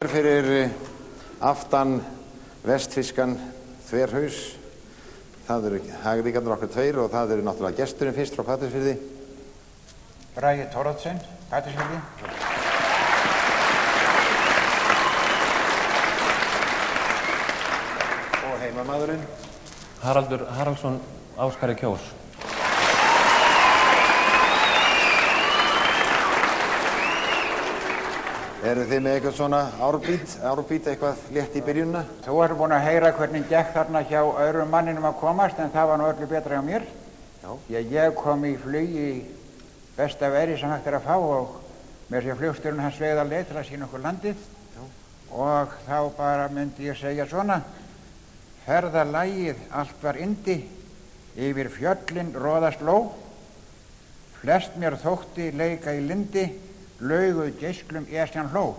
Fyrir aftan vestfiskan þverhaus, það eru hagríkarnir okkar tveir og það eru náttúrulega gesturinn fyrst frá Patreksfirði. Bragi Thoroddsen, Patreksfirði. Og heimamaðurinn. Haraldur Haraldsson, Áskari Kjós. Eru þið með eitthvað svona árbít eitthvað létt í byrjunna? Þú ert búin að heyra hvernig gekk þarna hjá öðrum manninum að komast, en það var nú öllu betra hjá mér. Já. Ég kom í flugi í besta veri sem hægt að fá og með sér flugstjórinn hans veið að leið til að sýna okkur landið. Já. Og þá bara myndi ég segja svona: ferðalagið allt var yndi, yfir fjöllin roðast ló, flest mér þótti leika í lindi, lauguð geisklum Esjan hló.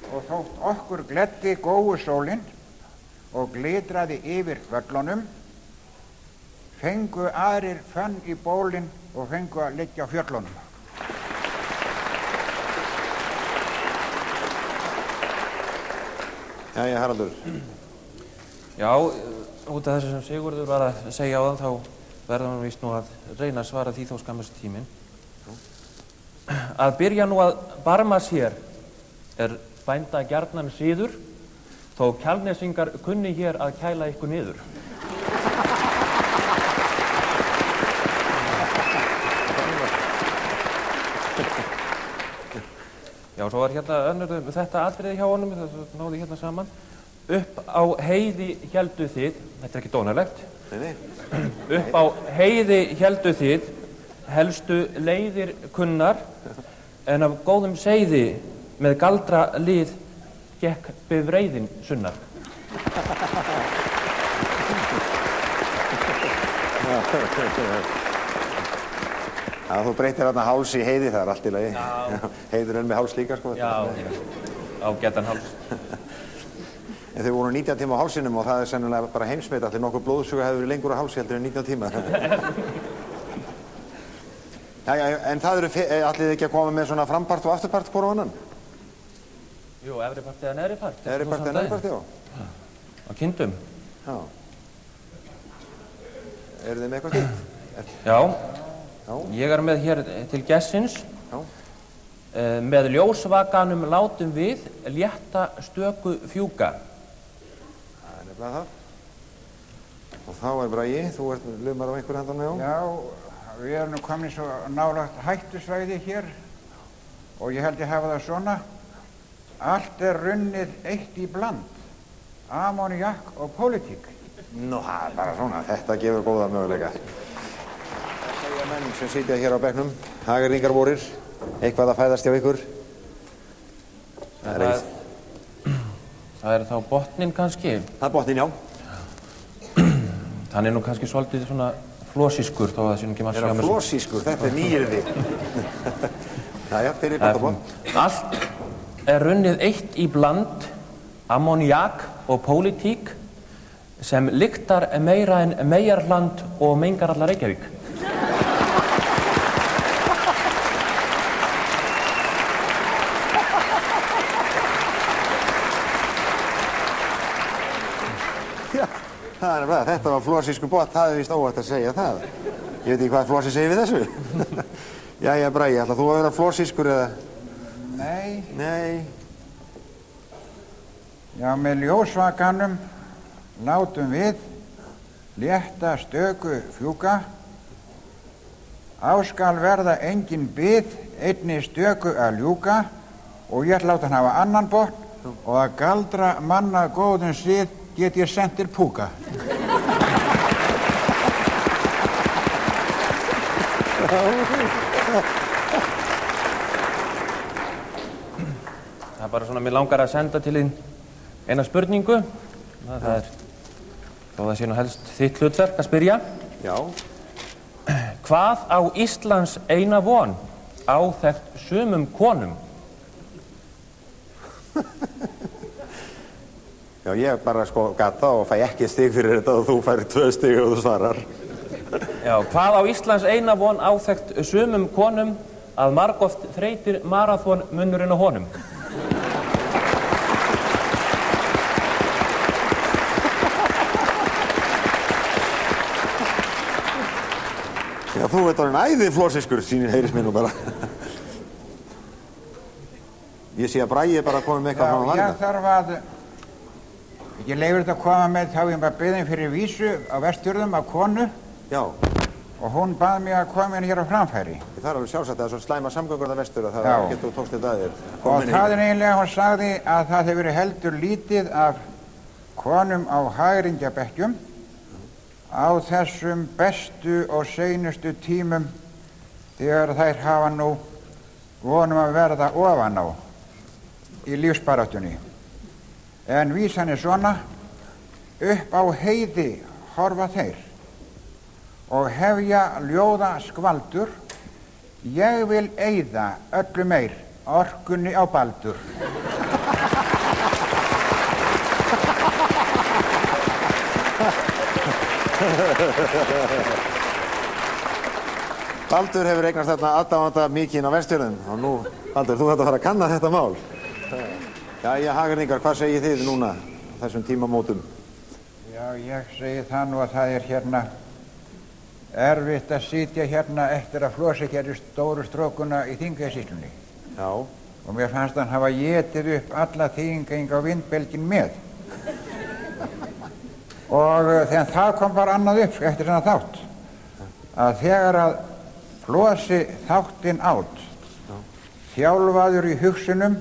Og þótt okkur gleddi góu sólin og glitraði yfir völlunum, fengu aðrir fönn í bólin og fengu að liggja á fjöllunum. Jæja, Haraldur. Já, út af þessu sem Sigurður var að segja á þann, þá verður hann víst nú að reyna að svara því þó skammast tíminn. Að byrja nú að barma sér bænda gjarnan síður, þó Kjalnesingar kunni hér að kæla ykkur niður. Já, svo var hérna önnur þetta atriði hjá honum, það náði hérna saman. Upp á heiði héldu þið, þetta er ekki dónalegt. Nei. Upp á heiði héldu þið, helstu leiðir kunnar, en af góðum seiði með galdra lið gekk bifreiðin sunnar. Já, þú breytir þarna háls í heiði, það er allt í lagi. Já. Heiður með háls líka, sko. Já, ágætan háls. En þau voru 19 tíma á hálsinum og það er sennilega bara heimsmet, allir nokkuð blóðsuga hefur verið lengur á hálsi heldur en 19 tíma. Jæja, en það eru allir ekki að koma með svona frampart og afturpart hvort á annan? Jú, efri part eða neðri part. Efri part eða neðri part, já. Á kindum. Já. Eru þið með eitthvað slíkt? Já. Ég er með hér til gessins. Já. Með ljósvakanum látum við létta stöku fjúka. Það er nefnilega það. Og þá er Bragi, þú ert lumar á einhver handan með á. Já, við erum nú komin svo nálægt hættusvæði hér og ég held ég hafa það svona: allt er runnið eitt í bland, ammóníak og pólitík. Nú, það er bara svona, þetta gefur góða möguleika. Það segja menn sem sitja hér á bekknum, hagyrðingar vorir, eitthvað að fæðast hjá ykkur. Það er þá botninn kannski. Það er botninn, já. Hann er nú kannski svolítið svona flósískur, þó að það sé nú ekki maður Er það flósískur? Þetta er nýyrði. Jæja, fyrir bandabótt. Allt er runnið eitt í bland, ammóníak og pólitík, sem lyktar meira en Meyjarland og mengar alla Reykjavík. Já, það er bara, þetta var flósískur botn, það er víst óvægt að segja það. Ég veit ekki hvað flósi segir við þessu. Jæja, Bragi, ætlar þú að vera flósískur eða? Nei. Nei. Já, með ljósvakanum látum við létta stöku fjúka. Áskal verða engin bið, einni stöku að ljúka, og ég ætla að láta hann hafa annan botn og að galdra manna góðum sið get ég sent til púka. Það er bara svona, mér langar að senda til þín eina spurningu. Það er, þó það sé nú helst þitt hlutverk að spyrja. Já. Hvað á Íslands eina von áþekkt sumum konum? Já, ég bara sko gata og fæ ekki stig fyrir þetta og þú færi 2 stig og þú svarar. Já, hvað á Íslands eina von áþekkt sumum konum að margoft þreytir maraþon munnurinn á honum? Já, þú ert orðinn æði flórsískur, sýnir heyrist mér nú bara. Ég sé að Bragi er bara komið með eitthvað frá Já, ég þarf að, ekki leifur þetta að koma með, þá ég bara beðin fyrir vísu á Vestfjörðum af konu Já, og hún bað mig að koma inn hér á framfæri. það er alveg sjálfsagt að það er svo slæma samgöngur það vestur að það Já. getur tókst þetta að þér. Og það er eiginlega, hún sagði að það hefur verið heldur lítið af konum á hægringjabekkjum á þessum bestu og seinustu tímum þegar þær hafa nú vonum að verða ofan á í lífsbaráttunni. En vísan er svona, upp á heiði horfa þeir og hefja ljóða skvaldur, ég vil eyða öllu meir orkunni á baldur. Baldur hefur eignast þarna aðdáanda mikinn á Vestfjörðum og nú, Baldur, þú þarft að fara að kanna þetta mál. Jæja, Hagyrðingar, hvað segið þið núna þessum tímamótum? Já, ég segi það nú að það er hérna erfitt að sitja hérna eftir að Flosi gerði stóru strókuna í Þingeyjarsýslunni. Já. Og mér fannst hann hafa étið upp alla þýðinga á vindbelgin með. Og þegar það kom bara annað upp eftir þennan þátt, að þegar að Flosi þáttinn át, þjálfaður í hugsunum,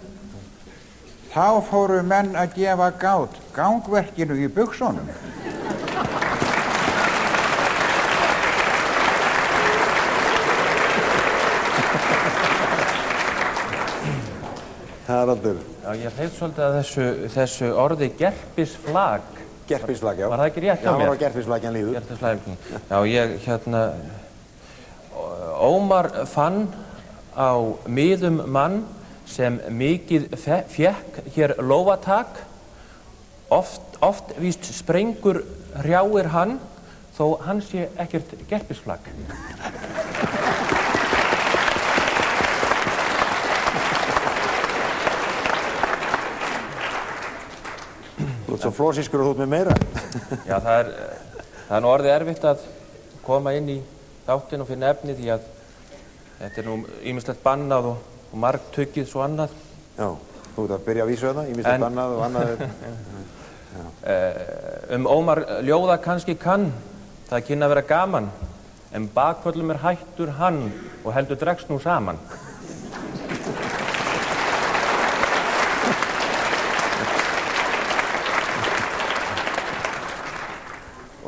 þá fóru menn að gefa gát gangverkinu í buxunum. Haraldur. Já, ég hleypt svolítið að þessu orði gerpisflag. Gerpisflag, já. Var það ekki rétt hjá mér? Já, það var gerpisflagjan líður. Gerpisflag, já, ég Ómar fann á miðum mann sem mikið fékk hér lófatak, oft víst sprengur hrjáir hann, þó hann sé ekkert gerpisflag. Þú ert svo flósískur og þú ert með meira. Já, það er nú orðið erfitt að koma inn í þáttinn og finna efni því að þetta er nú ýmislegt bannað og margtuggið svo annað. Já, þú ert að byrja að vísu þetta, ýmislegt bannað og annað. Ómar ljóða kannski kann, það kynni að vera gaman, en bakvöllum er hættur hann og heldur dregst nú saman.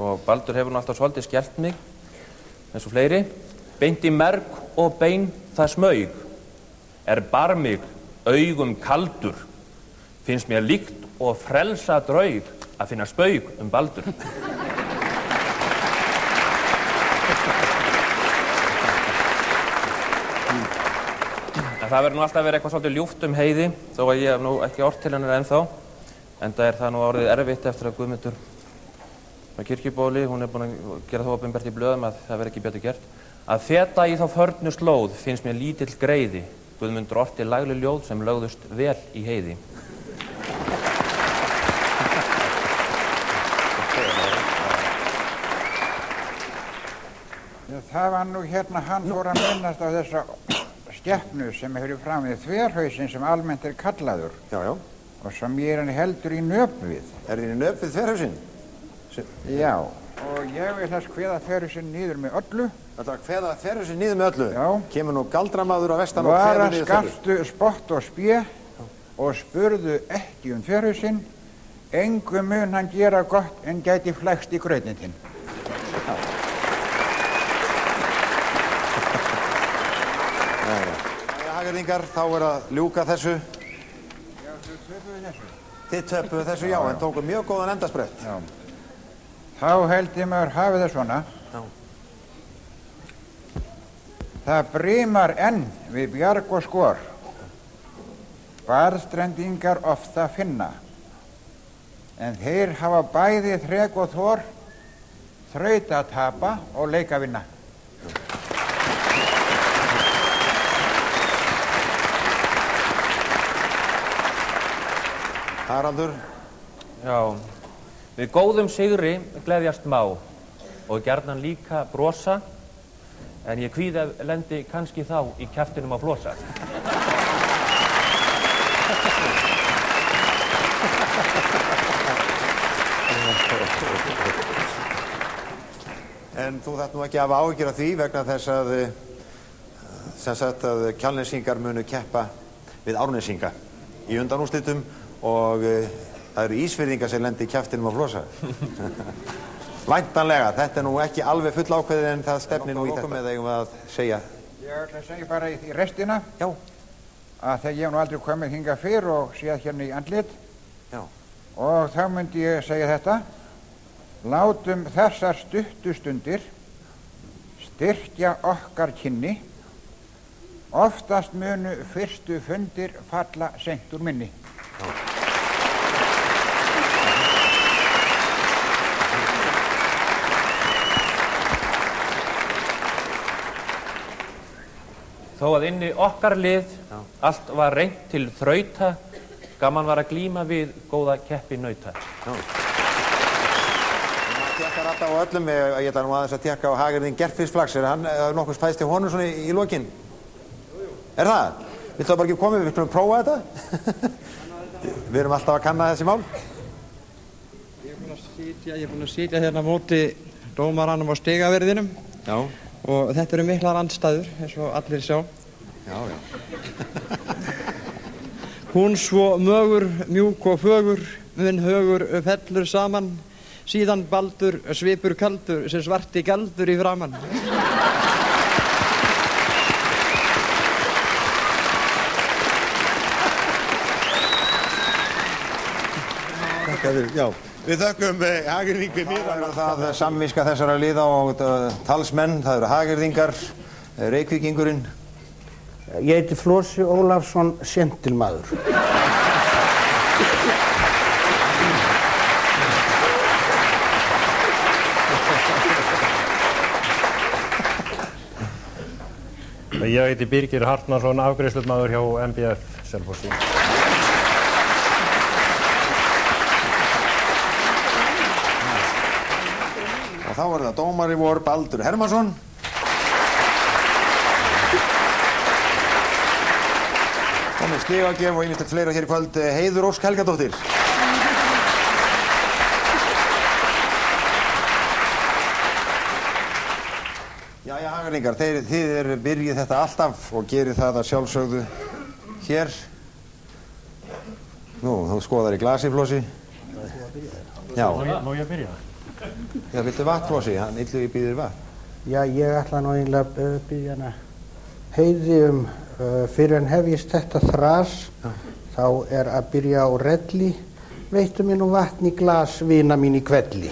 Og Baldur hefur nú alltaf svolítið skellt mig, eins og fleiri. Beint í merg og bein það smaug, barmig augum kaldur, finnst mér líkt og frelsa draug að finna spaug Baldur. En það verður nú alltaf verið eitthvað svolítið ljúft Heiði, þó að ég hef nú ekki ort til hennar ennþá, enda það nú orðið erfitt eftir að Guðmundur á Kirkjubóli, hún búin að gera það opinbert í blöðum að það verði ekki betur gert. Að feta í þá förnu slóð finnst mér lítill greiði, Guðmundur orti lagleg ljóð sem lögðust vel í Heiði. Það var nú hérna, hann fór að minnast á þessa skepnu sem hefur framið þverhausinn sem almennt er kallaður. Já, já. Og sem ég er hann heldur í nöp við. Er þið í nöp við þverhausinn? Já, og ég vil þess kveða þverhausinn niður með öllu. Þetta var kveða þverhausinn niður með öllu? Já. Kemur nú galdramaður á vestan og kveður Vara niður skaftu spott og spé og spurðu ekki þverhausinn, engu mun hann gera gott en gæti flækst í grautinn. Hagyrðingar, þá er að ljúka þessu. Já, þau töpuðu þessu. Þið töpuðu þessu, já, en tóku mjög góðan endasprett. Já. Þá held ég maður hafið það svona. Já. Það brimar enn við bjarg og skor, barðstrendingar ofta finna, en þeir hafa bæði þrek og þor, þrauta að tapa og leika að vinna. Haraldur? Já, við góðum sigri gleðjast má og gjarnan líka brosa, en ég kvíði að lendi kannski þá í kjaftinum á Flosa. En þú þarft nú ekki að hafa áhyggjur af því vegna þess að sem sagt að Kjalnesingar munu keppa við Árnesinga í undanúrslitum og það eru Ísfirðingar sem lendi í kjaftinum á Flosa. Væntanlega, þetta er nú ekki alveg full ákveðið en það stefnir nú í þetta. Með eigum við að segja. Ég ætla að segja bara í restina Já. að þegar ég hef nú aldrei komið hingað fyrr og séð hérna í andlit. Já. Og þá myndi ég segja þetta: látum þessar stuttu stundir styrkja okkar kynni, oftast munu fyrstu fundir falla seint úr minni. Þó að inni okkar lið allt var reynt til þrauta, gaman var að glíma við góða keppi nauta. Það tekkar alltaf á öllum, ég ætla nú aðeins að tekka á Hagyrðing Gertfisflags, er hann nokkuð spæst í honum svona í lokin? Er það? Viltu það bara ekki komið, við skulum prófa þetta? Við erum alltaf að kanna þessi mál. Ég er búinn að sitja hérna á móti dómaranum á stigaverðinum. Já. Og þetta eru miklar andstæður, eins og allir sjá. Já, já. Hún svo mögur, mjúk og fögur, minn högur fellur saman, síðan baldur, svipur kaldur, sem svarti galdur í framan. Þakka þér, já. Við þökkum Hagyrðingi miðan. Það er samviska þessara liða og talsmenn, það eru Hagyrðingar, Reykvíkingurinn. Ég heiti Flosi Ólafsson, sentilmaður. Ég heiti Birgir Hartmannsson, afgreiðslumaður hjá MBF Selfossi. Og þá er það dómari vor Baldur Hermannsson. Og með stigagjöf og ýmislegt fleira hér í kvöld, Heiður Ósk Helgadóttir. Jæja, Hagyrðingar, þið byrjið þetta alltaf og gerir það að sjálfsögðu hér. Nú, þú skoðar í glasi, Flosi. Já. Má ég byrja? Já, viltu vatn, Flosi? Hann Illugi býður vatn. Já, ég ætla nú eiginlega að biðja hana Heiði fyrir en hefjist þetta þras, þá er að byrja á relli. Veittu mér nú vatn í glas, vina mín í kvelli.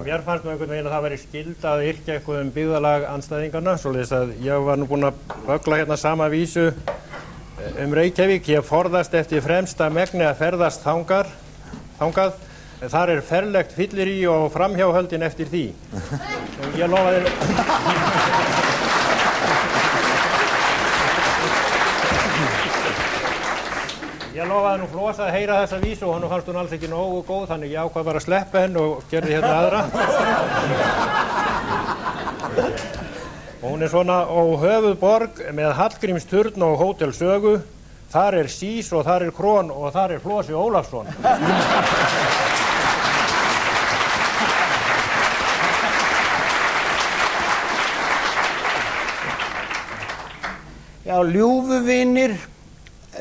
Mér fannst nú einhvern veginn að það væri skylda að yrkja eitthvað byggðalag andstæðingarna, svoleiðis að ég var nú búinn að vögla hérna sama vísu Reykjavík. Ég forðast eftir fremsta megni að ferðast þangað. Þar er ferlegt fyllirí og framhjáhöldin eftir því. Og ég lofaði... Ég lofaði nú Flosa að heyra þessa vísu og hann fannst hún alls ekki nógu góð, þannig ég ákvað bara að sleppa henn og gerði hérna aðra. Og hún er svona: á höfuðborg með Hallgrímsturn og Hótel Sögu, þar er Sís og þar er Krón og þar er Flosi Ólafsson. Já, ljúfu vinir,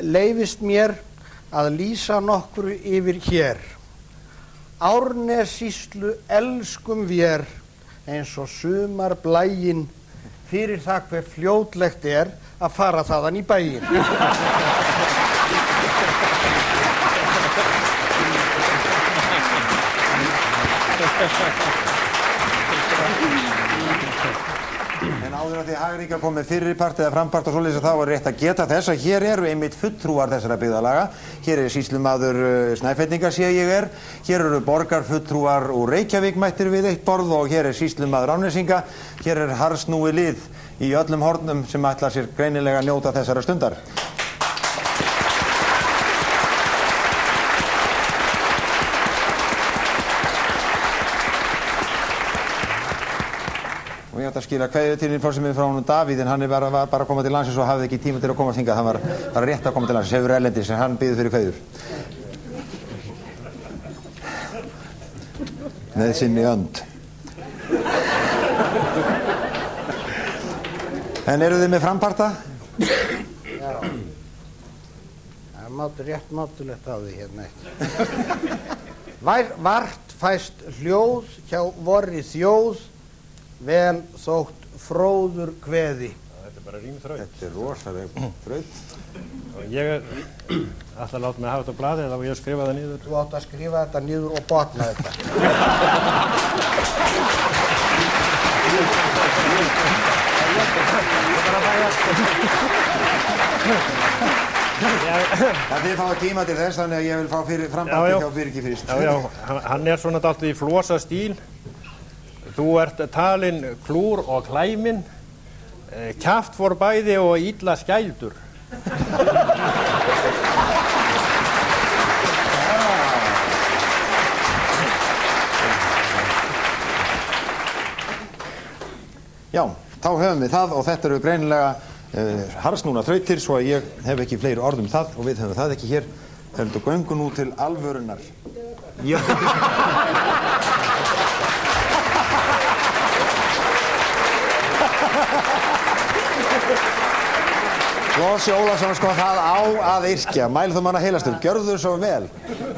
leyfist mér að lýsa nokkru yfir hér. Árnessýslu elskum vér eins og sumarblægin, fyrir það hve fljótlegt er að fara þaðan í bæinn. En áður að því Hagríkar kom með fyrripart eða frampart og svoleiðis, þá er rétt að geta þess að hér eru einmitt fulltrúar þessara byggðarlaga. Hér er sýslumaður Snæfellinga sé ég er. Hér eru borgarfulltrúar úr Reykjavík mættir við eitt borð og hér er sýslumaður Árnesinga. Hér er harðsnúið lið í öllum hornum sem ætlar sér greinilega að njóta þessara stundar. Og ég ætla að skila kveðju til frá honum Davíð, en hann var bara að koma til landsins og hafði ekki tíma til að komast hingað. Hann var bara rétt að koma til landsins, hefur erlendis, en hann býður fyrir kveðjur. Með sinni önd. En eru þið með framparta? Já. Það er rétt mátulegt á því hérna eitt. Vart fæst hljóð hjá vorri þjóð, vel þótt fróður kveði. Þetta er bara rímþraut. Þetta er rosalega þraut. Og ég ætla að láta mig hafa þetta á blaði eða ég skrifa það niður. Þú átt að skrifa þetta niður og botna þetta. Þið fáið tíma til þess, þannig að ég vil fá framparti hjá Birgi fyrst. Já, hann er svona dálítið í flosa stíl. Þú ert talinn klúr og klæminn, kjaft fór bæði og illa skældur. Já, þá höfum við það og þetta eru greinilega harðsnúna þrautir, svo að ég hef ekki fleiri orð um það og við höfum það ekki hér. Heldur göngu nú til alvörunar. Já. Flósi Ólafsson, sko, það á að yrkja. Mæli þú manna heilastur, gjörðu svo vel.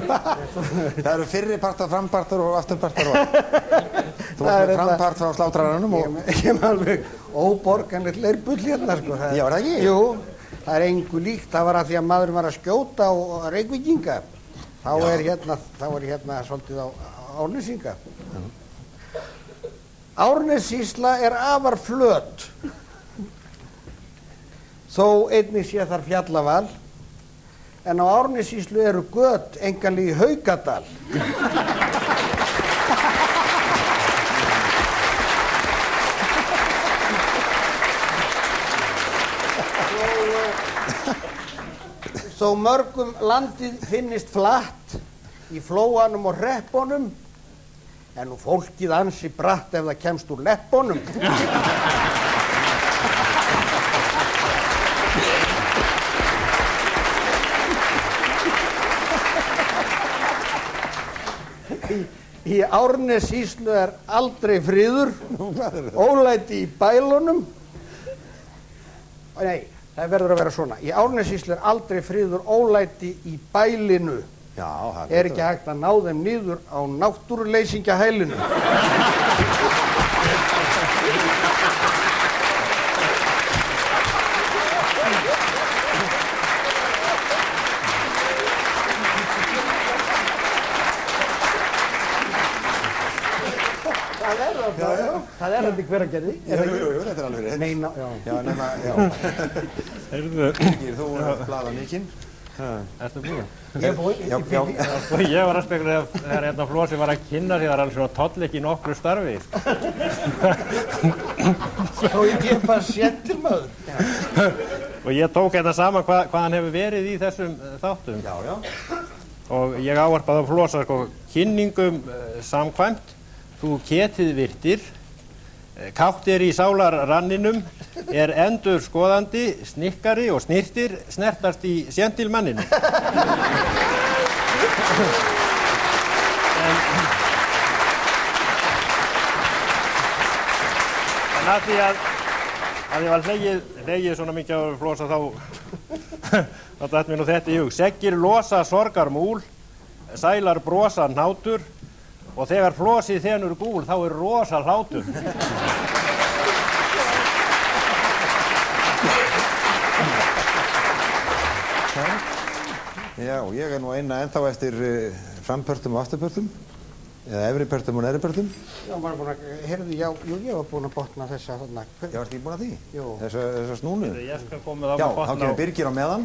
Það eru fyrripartar, frampartar og afturpartar og... Þú varst með frampart frá slátraranum og... Ég er alveg óborganlegt leirbull hérna, sko. Já, var það ekki? Jú, það er engu líkt. Það var að því að maðurinn var að skjóta á Reykvíkinga. Þá er hérna svolítið á Árnesinga. Árnessýsla er afar flöt. Þó einnig sé þar fjallaval, en á Árnessýslu eru göt enganlega í Haukadal. Þó mörgum landið finnist flatt í flóanum og hreppunum, en nú fólkið ansi bratt ef það kemst úr leppunum. Í Árnessýslu er aldrei friður, ólæti í bælunum. Nei, það verður að vera svona. Í Árnessýslu er aldrei friður, ólæti í bælinu. Já, það er ekki hægt að ná þeim niður á náttúruleysingahælinu. Það er þetta í Hveragerði. Jú, þetta er alveg rétt. Nei, já. Já, nema, já. Birgir, þú er blaða mikinn. Ertu búinn? Ég er búinn. Já. Ég var að spekla þegar hérna Flósi var að kynna því það er alveg svona toll ekki í nokkru starfi. Já, ég er bara séttilmaður. Og ég tók hérna saman hvað hann hefur verið í þessum þáttum. Já. Og ég ávarpaði á Flosa, sko, kynningum samkvæmt. Þú ketið virtir, káttir í sálarranninum, er endur skoðandi, snikkari og snirtir, snertast í sjentilmanninu. En að því að ég var hlegið svona mikið á Flosa þá datt mér nú þetta í hug. Seggir losa sorgar múl, sælar brosa hnátur, og þegar Flósið þenur gúl, þá er rosa hlátur. Já, ég er nú eina ennþá eftir frampörtum og afturpörtum. Eða efri pörtum og neðri pörtum? Já, maður er búinn að, heyrðu, já, jú, ég var búinn að botna þessa þarna. Já, varst ekki búinn að því? Jú. Þessa snúnu? Ég skal komið á Já, þá kemur Birgir á meðan.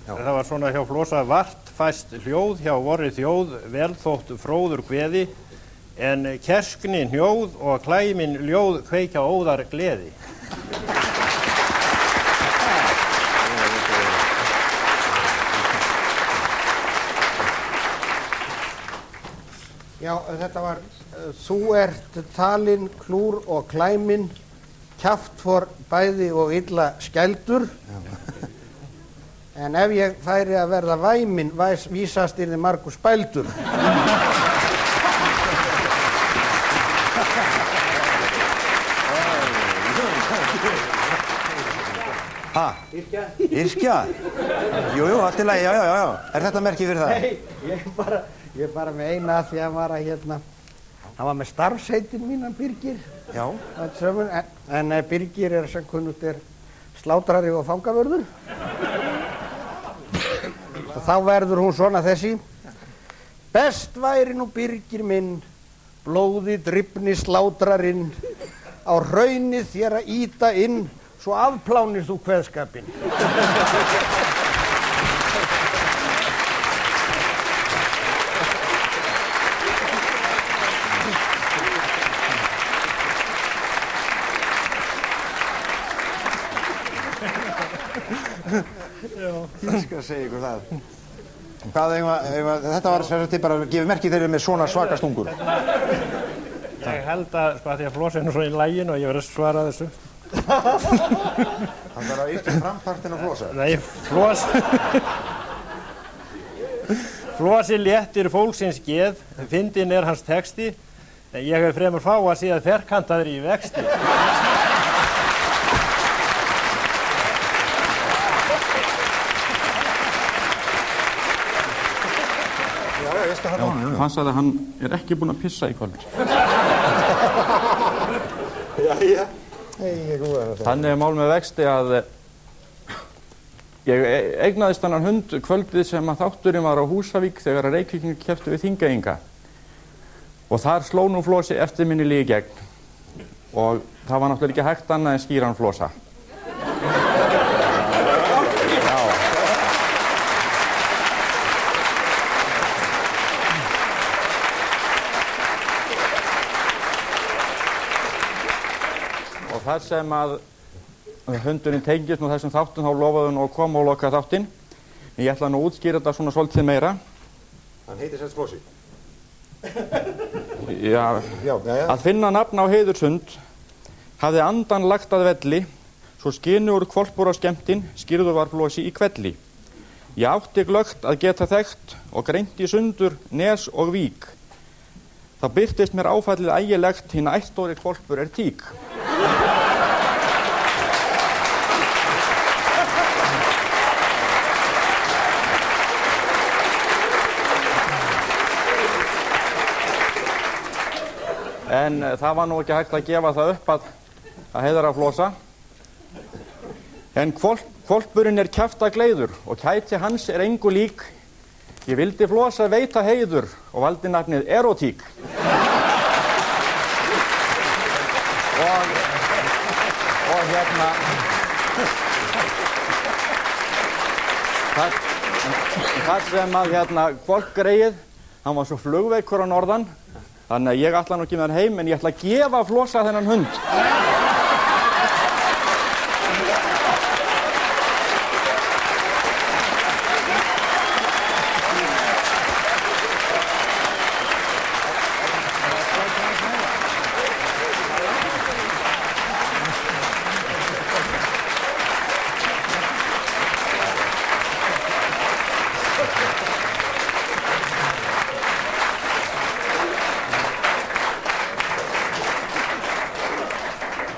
Það var svona hjá Flosa, vart fæst hljóð hjá vorri þjóð, velþótt fróður kveði, en kerskni hnjóð og klæmin ljóð kveikja óðar gleði. Já, þetta var, þú ert talinn, klúr og klæminn, kjaftfor bæði og illa skældur. En ef ég færi að verða væminn, vísast yrði margur spældur. Ha? Yrkja? Jú, allt í lagi, já. Er þetta merkið fyrir það? Nei, ég bara með eina að því að hann var að hann var með starfsheitin mínan Birgir. Já. En Birgir er sem kunnugt slátrari og fangavörður. Og þá verður hún svona þessi. Best væri nú Birgir minn, blóði drifni slátrarinn, á hraunið þér að ýta inn, svo afplánir þú kveðskapinn. Ég skal segja ykkur það. Þetta var sem sagt bara að gefa merki þeirri með svona svaka stungur. Ég held að, sko, að því að Flosi er nú svo í laginu og ég verið að svara þessu. Það var að yrkja frampartin á Flosa. Nei, Flosi léttir fólksins geð, fyndinn er hans texti, en ég hef fremur fá að sé að ferkantaður í vexti. Hann sagði að hann er ekki búinn að pissa í kvöld. Þannig er mál með vexti að ég eignaðist þennan hund kvöldið sem að þátturinn var á Húsavík þegar að Reykvíkingar kepptu við Þingeyinga. Og þar sló nú Flosi eftirminnilega í gegn. Og það var náttúrulega ekki hægt annað en skýran Flosa. Þar sem að hundurinn tengist nú þessum þáttum, þá lofaði hann að koma og loka þáttinn. En ég ætla nú að útskýra þetta svona svolítið meira. Hann heitir sem Flosi? Já. Að finna nafn á Heiðurshund hafði andan lagt að velli, svo skinu úr hvolpur á skemmtinn, skýrður var Flosi í kvelli. Ég átti glöggt að geta þekkt og greint í sundur, nes og vík. Það birtist mér áfallið ægilegt, hinn ættstóri hvolpur tík. En það var nú ekki hægt að gefa það upp að heiðra Flosa. En hvolpurinn kjaftagleiður og kæti hans engu lík. Ég vildi Flosa veita heiður og valdi nafnið Erotík. Og hérna þar sem að hvolpgreið, hann var svo flugveikur á norðan, þannig að ég ætla nú ekki með hann heim, en ég ætla að gefa Flosa þennan hund.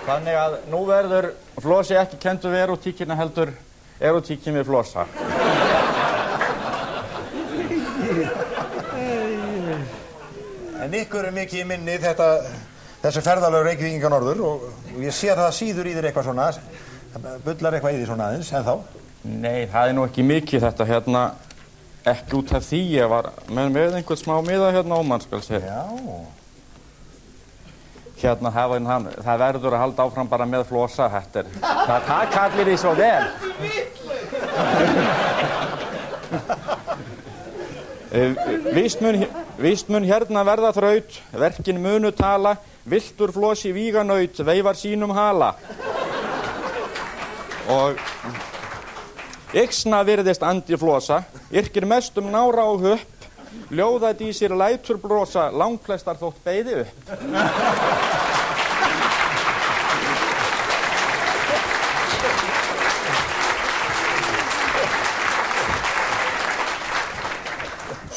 Þannig að nú verður Flosi ekki kenndur við erótíkina, heldur erótíkin við Flosa. En ykkur mikið í minni þessi ferðalög Reykvíkinga norður og ég sé að það síður í þér eitthvað svona, bullar eitthvað í því svona aðeins, en þá? Nei, það nú ekki mikið þetta hérna, Ekki út af því, ég var með einhvern smá miða hérna ómann, skal segja. Já. Hérna, það verður að halda áfram bara með flosa, það kallir því svo vel. Víst mun hérna verða þraut, verkin munu tala, viltur flosi víganaut, veifar sínum hala. Og yxna virðist andi flosa, yrkir mest nára og hupp, ljóðadísir lætur brosa, langflestar þótt beiði upp.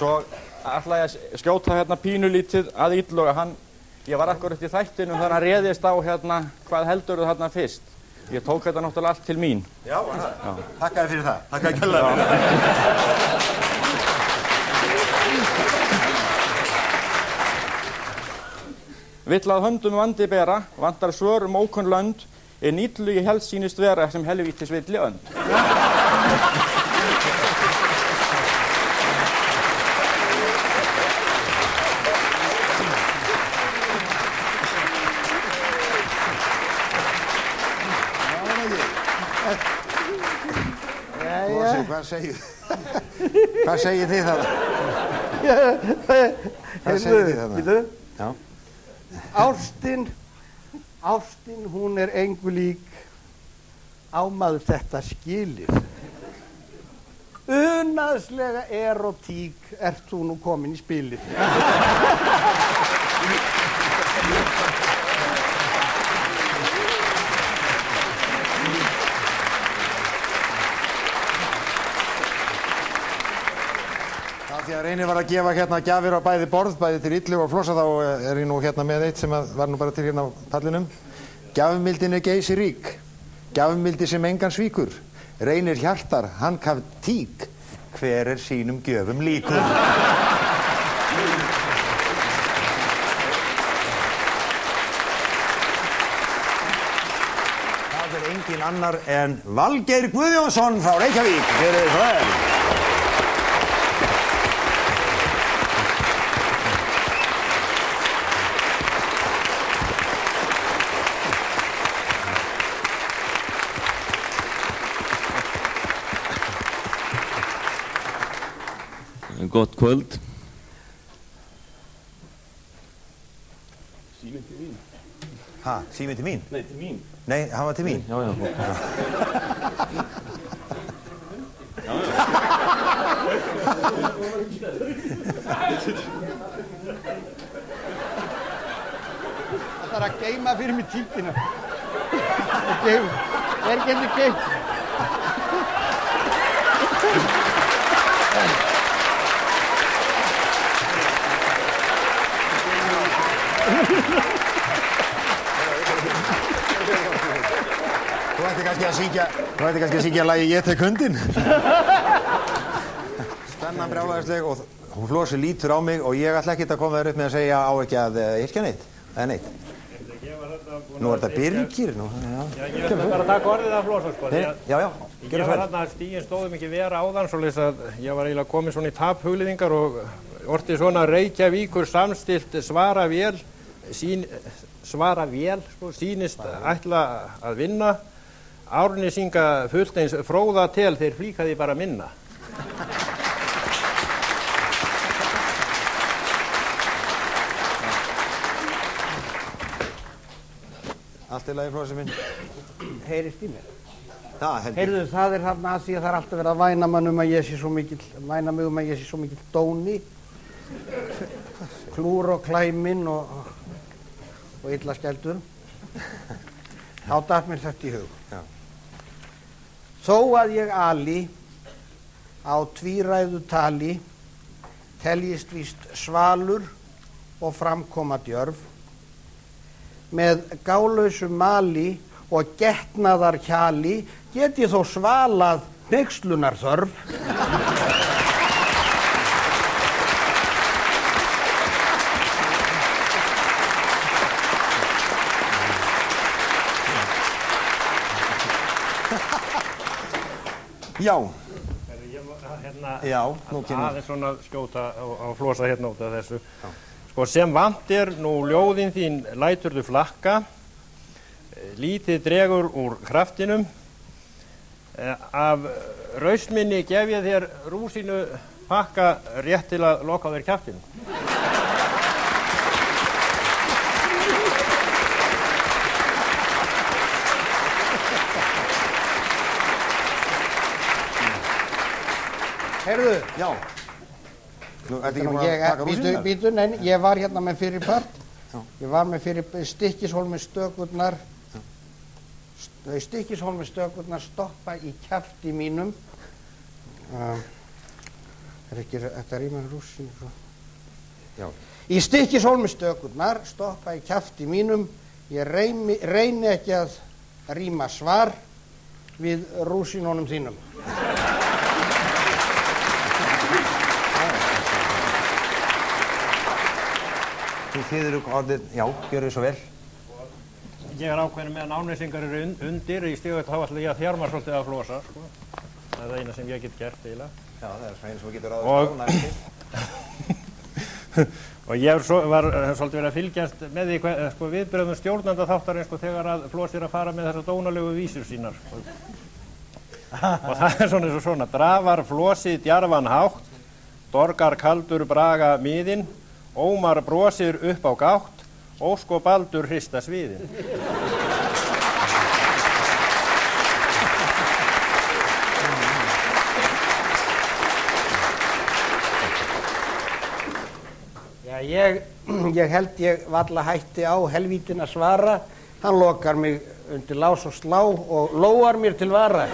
Svo ætla ég að skjóta hérna pínulítið að Illuga. Ég var akkurat í þættinum þegar hann réðist á hérna hvað heldurðu þarna fyrst. Ég tók þetta náttúrulega allt til mín. Já, það. Þakka þér fyrir það. Þakka þér kærlega fyrir það. Vill að höndum vandi bera, vantar svörum ókunn lönd, Illugi helst sýnist vera sem helvítis villi önd. Hvað segir þið þarna? Hvað segir þið þarna? Já. Ástin, hún er engu lík, ámaður þetta skilir. Unaðslega erotík ert þú nú komin í spilið. Því að Reynir var að gefa hérna gjafir á bæði borð, bæði til Illuga og Flosa, þá er ég nú hérna með eitt sem var nú bara til hérna á pallinum. Gjafmildin er geysi rík, gjafmildi sem engan svíkur, Reynir hjartar, hann kaf tík, hver er sínum gjöfum líkur. Það er engin annar en Valgeir Guðjónsson frá Reykjavík. Verið það. Gott kvöld. Síminn til mín. Ha, síminn til mín? Nei, til mín. Nei, hann var til mín. Já. Það þarf að geyma fyrir mig tíkina. Geym. Er getur geymt. Þú ætti kannski að syngja lagið Ég tek hundinn. Spennan brjálæðisleg og hún Flosi lítur á mig og ég ætla ekkert að koma þér upp með að segja á ekki að yrkja neitt. Eða neitt. Nú er þetta Birgir. Já, ég ætla bara að taka orðið af Flosa, sko. Já. Ég var þarna að stíginn stóðum ekki vera áðan, svoleiðis að ég var eiginlega komin svona í taphugleiðingar og orti svona Reykjavíkur samstillt svara vél, sýnist ætla að vinna. Árnesinga fullt eins fróða tel, þeir flíkaði bara minna. Allt í lagi, Flosi minn. Heyrist í mér. Það held ég. Heyrðu, það er þarna að því að það er alltaf verið að væna mig um að ég sé svo mikill dóni, klúr og klæminn og illa skældur. Þá datt mér þetta í hug. Já. Þó að ég ali á tvíræðu tali, teljist víst svalur og framkoma djörf, með gálausu mali og getnaðar hjali get ég þó svalað hneykslunnar þörf. Já. hérna, Já, nú kemur. aðeins svona skjóta á Flosa hérna út af þessu. Sko, sem vant nú ljóðin þín læturðu flakka, lítið dregur úr kraftinum, af rausminni gef ég þér rúsínu pakka rétt til að loka á þér kjaftinum. Heyrðu, Já. Nú, ertu ekki búin að taka rúsínurnar? Býtu, nei, ég var hérna með fyrirpart. Ég var með fyrir Stykkishólmi stökurnar. Stykkishólmi stökurnar stoppa í kjafti mínum. Þetta rýmar rúsínur. Já. Í Stykkishólmi stökurnar stoppa í kjafti mínum. Ég reyni ekki að rýma svar við rúsínunum þínum. Þið eru orðið, já, gjörðu svo vel. Ég er ákveðin með að Árnesingar eru undir í stígu þá ætla ég að þjarma svolítið að Flosa, sko. Það er það eina sem ég get gert eiginlega. Já, það er svona eins og við getum ráðast á næstu. Og ég var svolítið verið að fylgjast með því sko, viðbröðum stjórnanda þáttarins sko, þegar að Flosi er að fara með þessar dónalegu vísur sínar. Og það er svona eins og svona. Drafar Flosi djarfan hátt, dorgar kaldur braga miðinn, Ómar brosir upp á gátt, ósko baldur hrista sviðin. Já, ég held ég varla hætti á helvítin að svara. Hann lokar mig undir lás og slá og lóar mér til vara.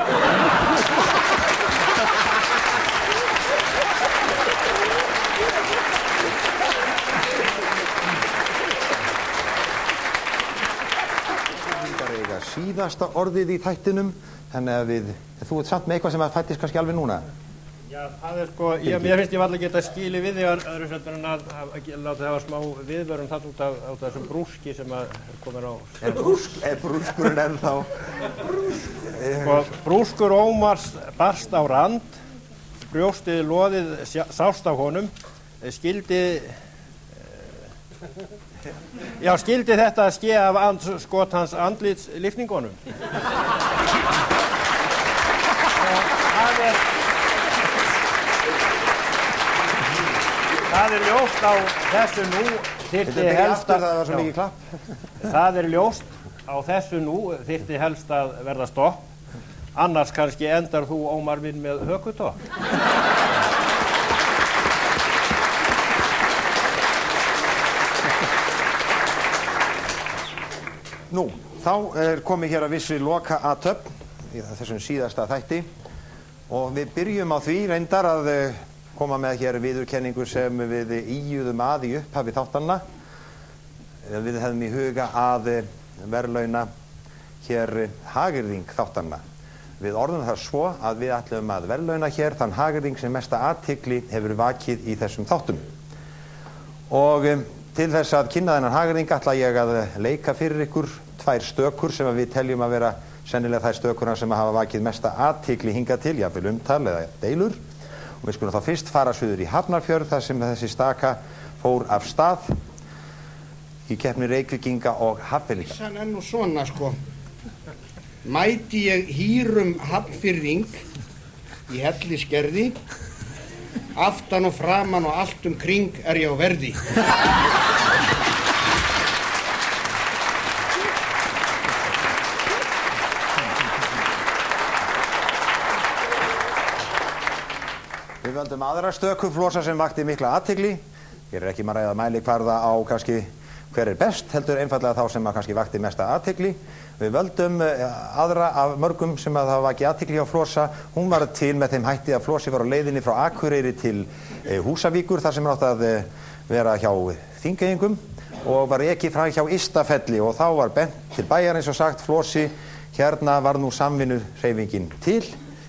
Síðasta orðið í þættinum, þannig að þú ert samt með eitthvað sem að fættist kannski alveg núna. Já, það er sko, mér finnst ég varla geta skilið við því öðru seldur en að láta það hafa smá viðvörun það út af þessum brúski sem að komir á. Er brúskurinn ennþá? Sko, brúskur Ómars barst á rand, brjóstið loðið sást á honum, skildi þetta að ske af skot hans andlitslyftingunum. Það er ljóst á þessu nú þyrfti helst að það var svo mikið klapp. Það er ljóst á þessu nú þyrfti helst að verða stopp, annars kannski endar þú Ómar minn með hökutopp. Nú, þá er komið hér að vissi loka athöfn í þessum síðasta þætti og við byrjum á því reyndar að koma með hér viðurkenningu sem við íjuðum að í upphafi þáttanna. Við hefðum í huga að verðlauna hér hagyrðing þáttanna. Við orðum það svo að við ætlum að verðlauna hér þann hagyrðing sem mesta athygli hefur vakið í þessum þáttum. Og til þess að kynna þennan hagyrðing ætla ég að leika fyrir ykkur tvær stökur sem við teljum að vera sennilega þær stökurnar sem hafa vakið mesta athygli hingað til, jafnvel umtal eða deilur. Og við skulum þá fyrst fara suður í Hafnarfjörð þar sem þessi staka fór af stað í keppni Reykvíkinga og Hafnfirðinga. Þannig er nú svona sko. Mæti ég hýrum Hafnfirðing í Hellisgerði, aftan og framan og allt kring er ég á verði. Við völdum aðra stöku Flosa sem vakti mikla athygli. Hér er ekki maður að ræða mælikvarða á kannski hver er best, heldur einfallega þá sem að kannski vakti mesta athygli. Við völdum aðra af mörgum sem að það vakti athygli á Flosa. Hún var til með þeim hætti að Flosi var á leiðinni frá Akureyri til Húsavíkur þar sem hann átti að vera hjá Þingeyingum og var ekki frá hjá Ystafelli og þá var bent til bæjarins og sagt Flosi, hérna var nú samvinnuhreyfingin til,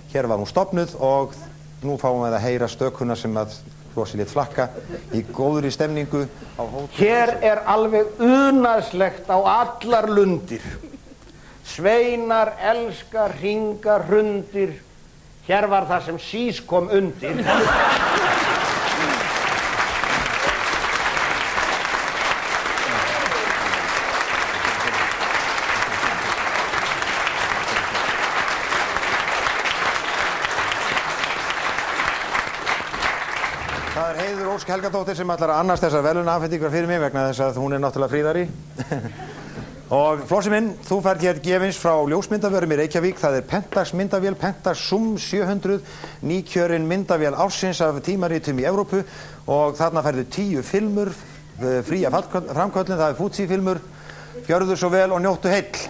hér var nú stofnuð og nú fáum við að heyra stökuna sem að Flosi lét flakka í góðri stemningu á hótel. Hér er alveg unaðslegt á allar lundir. Sveinar elska hringa hrundir. Hér var það sem sís kom undir. Það er Heiður Ósk Helgadóttir sem ætlar að annast þessar verðlaunaafhendingar fyrir mig vegna þess að hún er náttúrulega fríðari. Og Flossi minn, þú færð hér gefins frá ljósmyndavörum í Reykjavík. Það er Pentax myndavél, Pentax Zoom 700, nýkjörin myndavél ársins af tímaritum í Evrópu og þarna færðu 10 filmur, fría framköllin, það er Fuji filmur. Gjörðu svo vel og njóttu heill.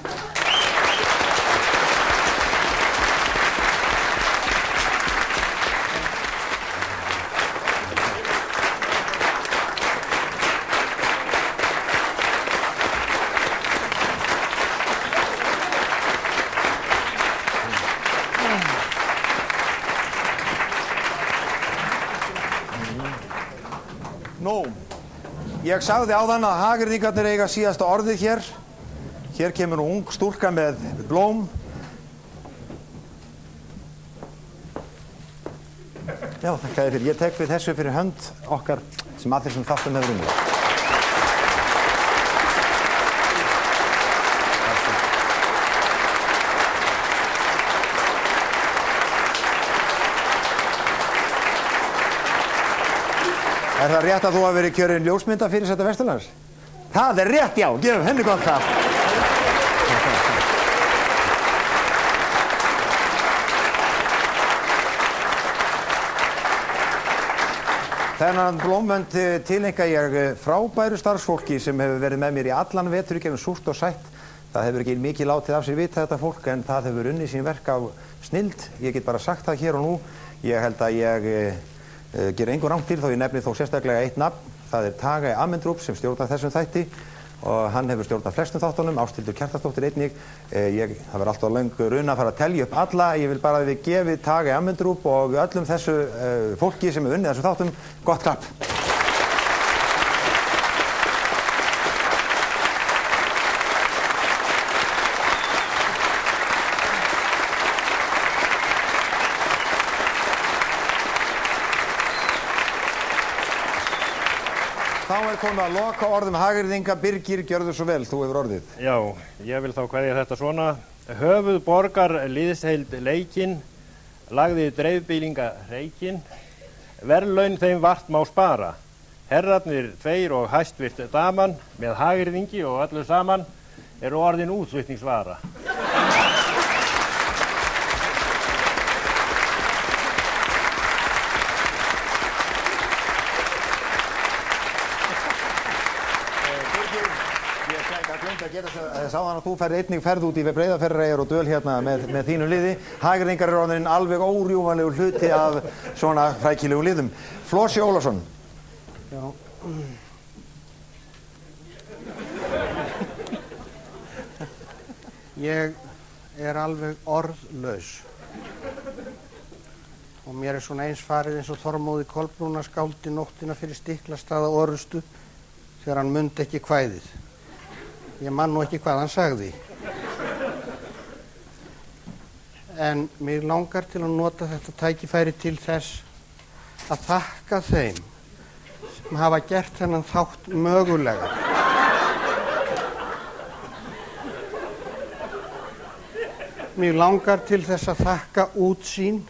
Nú, ég sagði áðan að hagyrðingarnir eiga síðasta orðið hér. Hér kemur ung stúlka með blóm. Já, þakka þér fyrir. Ég tek við þessu fyrir hönd okkar sem allir sem þáttum hefur unnið. Er það rétt að þú hafi verið kjörinn ljósmynda fyrir þetta Vesturlands? Það er rétt, já. Gefum henni gott það. Þennan blómvönd tileinka ég frábæru starfsfólki sem hefur verið með mér í allan vetur í gegnum súrt og sætt. Það hefur ekki mikið látið af sér vita þetta fólk en það hefur unnið sín verk á snilld. Ég get bara sagt það hér og nú. Ég held að ég ger engu rangt til þó ég nefni þó sérstaklega eitt nafn. Það er Tage Amendrup sem stjórnar þessum þætti og hann hefur stjórnað flestum þáttunum, Ásthildur Kjartansdóttir einnig. Það var alltaf löng runa að fara að telja upp alla. Ég vil bara að við gefið Tage Amendrup og öllum þessu fólki sem er unnið þessum þáttum gott klapp. Þá er komið að loka orðum hagyrðinga. Birgir, gjörðu svo vel, þú hefur orðið. Já, ég vil þá kveðja þetta svona. Höfuð borgar liðsheild leikinn, lagði dreifbýlinga reikinn, verðlaun þeim vart má spara. Herrarnir tveir og hæstvirt daman með hagyrðingi og öllu saman eru orðin útflutningsvara. Ég sá þannig að þú ferði einnig ferð út í Breiðafjarðareyjar og Döl hérna með þínu liði. Hagyrðingar eru orðin alveg órjúfanlegur hluti af svona frækilegu liðum. Flossi Ólafsson. Já. Ég er alveg orðlaus. Og mér er svona eins farið eins og Þormóði Kolbrúnar skáldi nóttina fyrir Stiklastaða Orrustu þegar hann mundi ekki kvæðið. Ég man nú ekki hvað hann sagði. En mig langar til að nota þetta tækifæri til þess að þakka þeim sem hafa gert þennan þátt mögulega. Mig langar til þess að þakka útsýn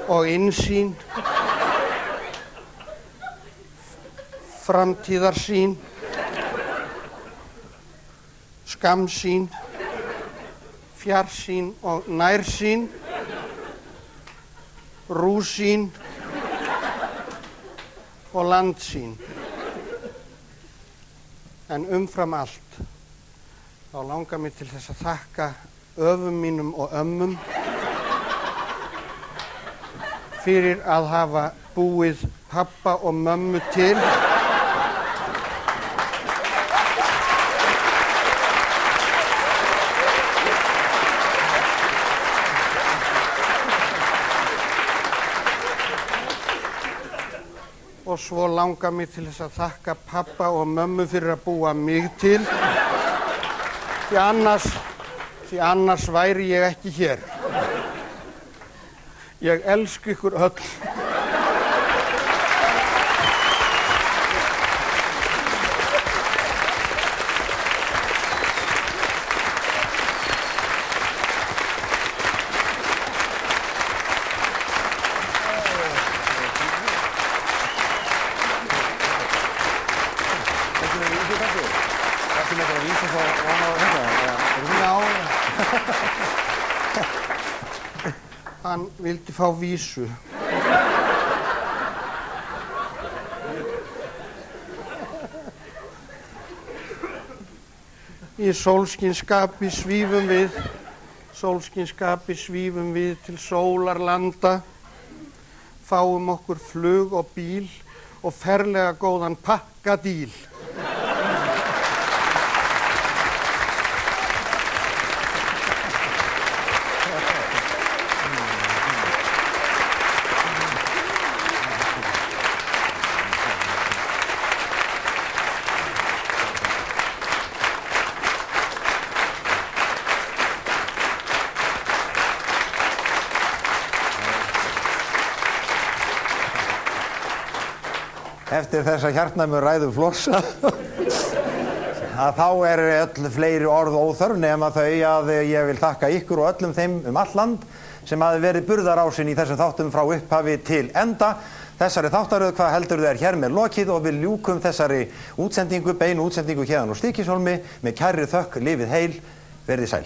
og innsýn, framtíðarsýn, skammsýn, fjarsýn og nærsýn, rúsýn og landsýn. En umfram allt, þá langar mér til þess að þakka öfum mínum og ömmum fyrir að hafa búið pabba og mömmu til. Og svo langar mér til þess að þakka pabba og mömmu fyrir að búa mig til. Því annars væri ég ekki hér. Ég elsk ykkur öll. Hann vildi fá vísu. Í sólskinskapi svífum við til sólarlanda, fáum okkur flug og bíl og ferlega góðan pakkadíl. Eftir þessa hjartnæmu ræðu Flosa að þá öll fleiri orð óþörf nema þau að ég vil þakka ykkur og öllum þeim all land sem hafi verið burðarásinn í þessum þáttum frá upphafi til enda. Þessari þáttaröð Hvað heldurðu hér með lokið og við ljúkum þessari útsendingu, beinu útsendingu héðan úr Stykkishólmi með kærri þökk, lifið heil, verið sæl.